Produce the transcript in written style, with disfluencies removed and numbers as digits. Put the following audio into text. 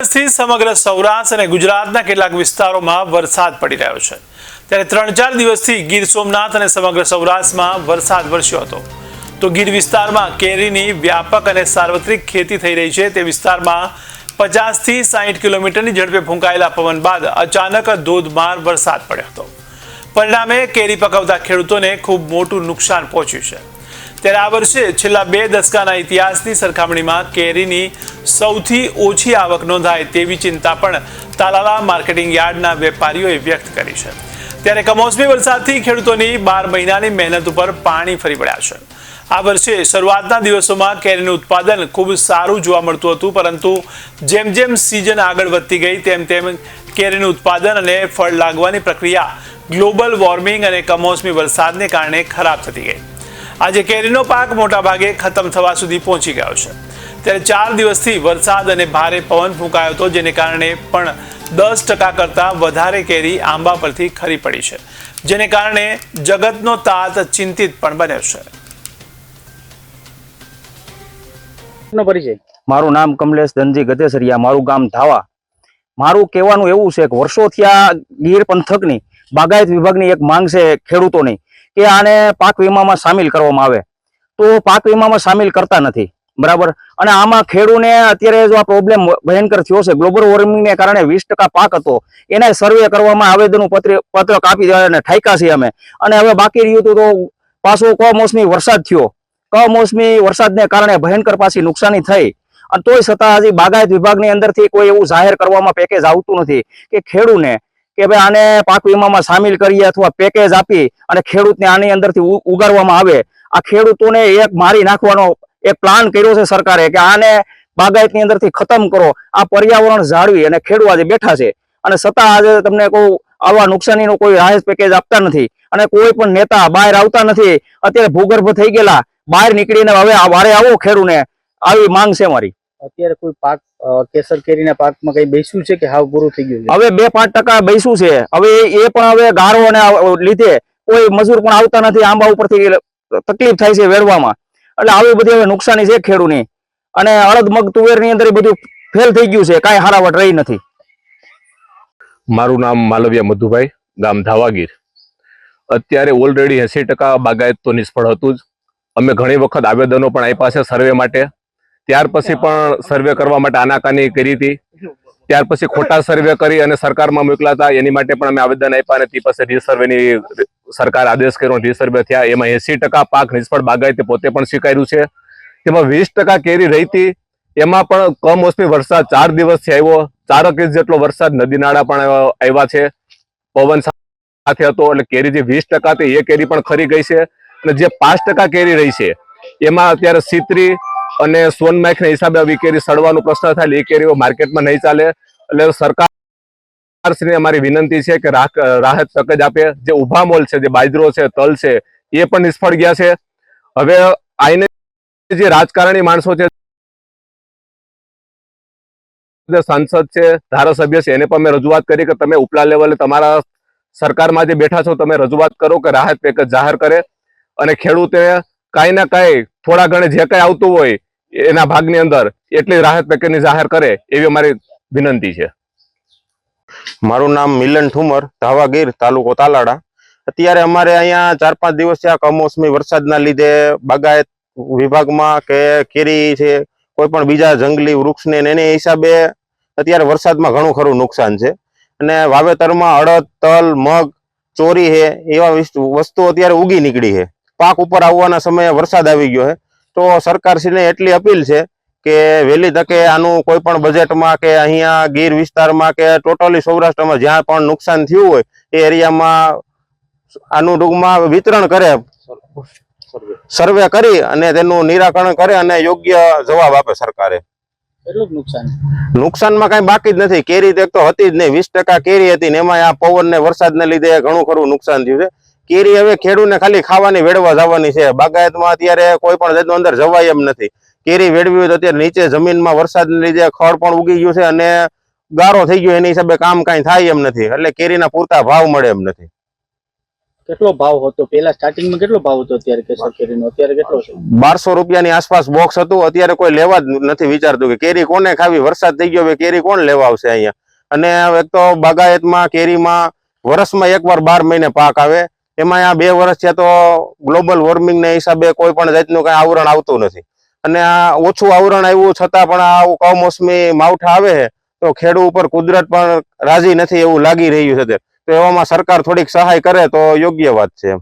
થી સમગ્ર સૌરાષ્ટ્ર અને ગુજરાતના કેટલાક વિસ્તારોમાં વરસાદ પડી રહ્યો છે ત્યારે 3-4 દિવસથી ગીર સોમનાથ અને સમગ્ર સૌરાષ્ટ્રમાં વરસાદ વરસ્યો હતો તો ગીર વિસ્તારમાં કેરીની વ્યાપક અને સાર્વત્રિક ખેતી થઈ રહી છે તે વિસ્તારમાં 50 થી 60 કિલોમીટરની ઝડપે ફૂંકાયેલા પવન બાદ અચાનક ધોધમાર વરસાદ પડ્યો હતો પરિણામે કેરી પકવતા ખેડૂતોને ખૂબ મોટું નુકસાન પહોંચ્યું છે ત્યારે આ વર્ષે છેલ્લા 2 દશકાના ઇતિહાસની સરખામણીમાં કેરીની સૌથી ઓછી આવક નોંધાય તેવી ચિંતા પણ તાલાલા માર્કેટિંગ યાર્ડના વેપારીઓએ વ્યક્ત કરી છે ત્યારે કમોસમી વરસાદથી ખેડૂતોની 12 મહિનાની મહેનત ઉપર પાણી ફરી વળ્યા છે આ વર્ષે શરૂઆતના દિવસોમાં કેરીનું ઉત્પાદન ખૂબ સારું જોવા મળતું હતું પરંતુ જેમ જેમ સિઝન આગળ વધતી ગઈ તેમ તેમ કેરીનું ઉત્પાદન અને ફળ લાગવાની પ્રક્રિયા ગ્લોબલ વોર્મિંગ અને કમોસમી વરસાદને કારણે ખરાબ થતી ગઈ આજે કેરીનો પાક મોટા ભાગે ખતમ થવા સુધી પહોંચી ગયો છે ત્યારે 4 દિવસથી વરસાદ અને ભારે પવન ફૂંકાયો હતો જેને કારણે પણ 10% કરતાં વધારે કેરી આંબા પરથી ખરી પડી છે જેને કારણે જગતનો તાત ચિંતિત પણ બન્યો છે। મારું નામ કમલેશ ધનજી ગધેસરિયા, મારું ગામ ધાવા। મારું કહેવાનું એવું છે કે વર્ષોથી આ ગીર પંથકની બાગાયત વિભાગની એક માંગ છે ખેડૂતોની કે આને પાક વીમામાં સામેલ કરવામાં આવે તો પાક વીમામાં સામેલ કરતા નથી, બરાબર। અને આમાં ખેડૂને અત્યારે જો આ પ્રોબ્લેમ ભયંકર થયો છે ગ્લોબલ વોર્મિંગને કારણે 20% પાક હતો એને સર્વે કરવામાં આવેદનનું પત્ર કાપી અને ઠાક્યા છે અમે અને હવે બાકી રહ્યું તો પાછો કમોસમી વરસાદ થયો, કમોસમી વરસાદને કારણે ભયંકર પાછી નુકસાની થઈ અને તોય છતાં હજી બાગાયત વિભાગની અંદરથી કોઈ એવું જાહેર કરવામાં પેકેજ આવતું નથી કે ખેડૂને કે ભાઈ આને પાક વીમામાં સામેલ કરીએ અથવા પેકેજ આપી અને ખેડૂતને આની અંદરથી ઉગાડવામાં આવે। આ ખેડૂતોને એક મારી નાખવાનો એક પ્લાન કર્યો છે સરકારે કે આને બાગાયતની અંદરથી ખતમ કરો, આ પર્યાવરણ જાળવી અને ખેડૂત આજે બેઠા છે અને છતાં આજે તમને કોઈ આવા નુકસાનીનો કોઈ રાહત પેકેજ આપતા નથી અને કોઈ પણ નેતા બહાર આવતા નથી। અત્યારે ભૂગર્ભ થઈ ગયેલા બહાર નીકળીને હવે વારે આવો ખેડૂને, આવી માંગ છે મારી। અત્યારે કોઈ પાક કેસર કેરીના પાકમાં કઈ બેસ્યું છે કે હાવ પૂરું થઈ ગયું છે? હવે 2-5% બેસ્યું છે, હવે એ પણ હવે ગારો અને લીધે કોઈ મજૂર પણ આવતા નથી, આંબા ઉપરથી તકલીફ થાય છે વેરવામાં, એટલે આવી બધી હવે નુકસાની છે ખેડૂની અને અડદ મગ તુવેરની અંદર બધું ફેલ થઈ ગયું છે, કાંઈ હારાવટ રહી નથી। મારું નામ માલવિયા મધુભાઈ, ગામ ધાવાગીર। અત્યારે ઓલરેડી 80% બાગાયત તો નિષ્ફળ હતું જ। અમે ઘણી વખત આવેદનો પણ આપ્યા છે સર્વે માટે, ત્યાર પછી પણ સર્વે કરવા માટે આનાકાની કરી હતી, ત્યાર પછી ખોટા સર્વે કરી અને સરકારમાં મોકલા હતા એની માટે પણ અમે આવેદન આપ્યા અને તે પછી રીસર્વેની સરકાર આદેશ કર્યો, રીસર્વે થયા, એમાં 80% પાક નિષ્ફળ બાગાયતે પોતે પણ સ્વીકાર્યું છે। તેમાં 20% કેરી રહી હતી, એમાં પણ કમોસમી વરસાદ 4 દિવસથી આવ્યો, 4 ઇંચ જેટલો વરસાદ, નદી નાળા પણ આવ્યા છે, પવન સાથે હતો એટલે કેરી જે 20% હતી એ કેરી પણ ખરી ગઈ છે અને જે 5% કેરી રહી છે એમાં અત્યારે સીતરી અને સોનમાખના હિસાબે આવી કેરી સડવાનો પ્રશ્ન થાય, એ કેરીઓ માર્કેટમાં નહીં ચાલે। એટલે સરકારશ્રીને અમારી વિનંતી છે કે રાહત પેકેજ આપે। જે ઉભા મોલ છે, જે બાજરો છે, તલ છે, એ પણ નિષ્ફળ ગયા છે। હવે આઈને જે રાજકારણી માણસો છે, સાંસદ છે, ધારાસભ્ય છે, એને પણ મેં રજૂઆત કરી કે તમે ઉપલા લેવલે તમારા સરકારમાં જે બેઠા છો તમે રજૂઆત કરો કે રાહત પેકેજ જાહેર કરે અને ખેડૂતે કાંઈ ના કાંઈ થોડા ઘણે જે કાંઈ આવતું હોય એના ભાગની અંદર એટલી રાહત પેકેજની જાહેર કરે એવી અમારી વિનંતી છે। મારું નામ મિલન ઠુમર, ધાવાગીર, તાલુકો તાલાડા। અત્યારે અમારે અહીંયા 4-5 દિવસથી આ કમોસમી વરસાદના લીધે બાગાયત વિભાગમાં કે કેરી છે, કોઈ પણ બીજા જંગલી વૃક્ષને એની હિસાબે અત્યારે વરસાદમાં ઘણું ખરું નુકસાન છે અને વાવેતરમાં અડદ, તલ, મગ, ચોરી છે એવા વસ્તુ અત્યારે ઉગી નીકળી છે। પાક ઉપર આવવાના સમયે વરસાદ આવી ગયો છે તો સરકારશ્રીને એટલી અપીલ છે કે વહેલી તકે આનું કોઈ પણ બજેટમાં કે અહીંયા ગીર વિસ્તારમાં કે ટોટલી સૌરાષ્ટ્રમાં જ્યાં પણ નુકસાન થયું હોય એ એરિયામાં આનું ટૂંકમાં વિતરણ કરે, સર્વે કરી અને તેનું નિરાકરણ કરે અને યોગ્ય જવાબ આપે સરકારે। એટલું નુકસાનમાં કઈ બાકી જ નથી, કેરી તો હતી જ નહીં, 20% કેરી હતી ને એમાં આ પવન ને વરસાદને લીધે ઘણું ખરું નુકસાન થયું છે। કેરી હવે ખેડૂતને ખાલી ખાવાની વેડવા જવાની છે, બાગાયતમાં અત્યારે કોઈ પણ જાતનું અંદર જવાય એમ નથી। કેરી વેડવી હોય તો અત્યારે નીચે જમીનમાં વરસાદને લીધે ખડ પણ ઉગી ગયું છે અને ગારો થઈ ગયો, એની હિસાબે કામ કાંઈ થાય એમ નથી, એટલે કેરીના પૂરતા ભાવ મળે એમ નથી। કેટલો ભાવ હતો પેલા સ્ટાર્ટિંગમાં કેટલો ભાવ હતો અત્યારે કેસર કેરીનો અત્યારે કેટલો છે? 1200 રૂપિયાની આસપાસ બોક્સ હતું. અત્યારે કોઈ લેવા જ નથી વિચારતું કે કેરી કોને ખાવી, વરસાદ થઈ ગયો હવે કેરી કોણ લેવા આવશે અહીંયા. અને એક તો બાગાયતમાં કેરીમાં વર્ષમાં એકવાર 12 મહિને પાક આવે, એમાં આ 2 વર્ષ થયા તો ગ્લોબલ વોર્મિંગના હિસાબે કોઈ પણ જાતનું કઈ આવરણ આવતું નથી. અને આ ઓછું આવરણ આવ્યું છતાં પણ આ કમોસમી માવઠા આવે છે તો ખેડૂત ઉપર કુદરત પણ રાજી નથી એવું લાગી રહ્યું છે. તો એવામાં સરકાર થોડીક સહાય કરે તો યોગ્ય વાત છે.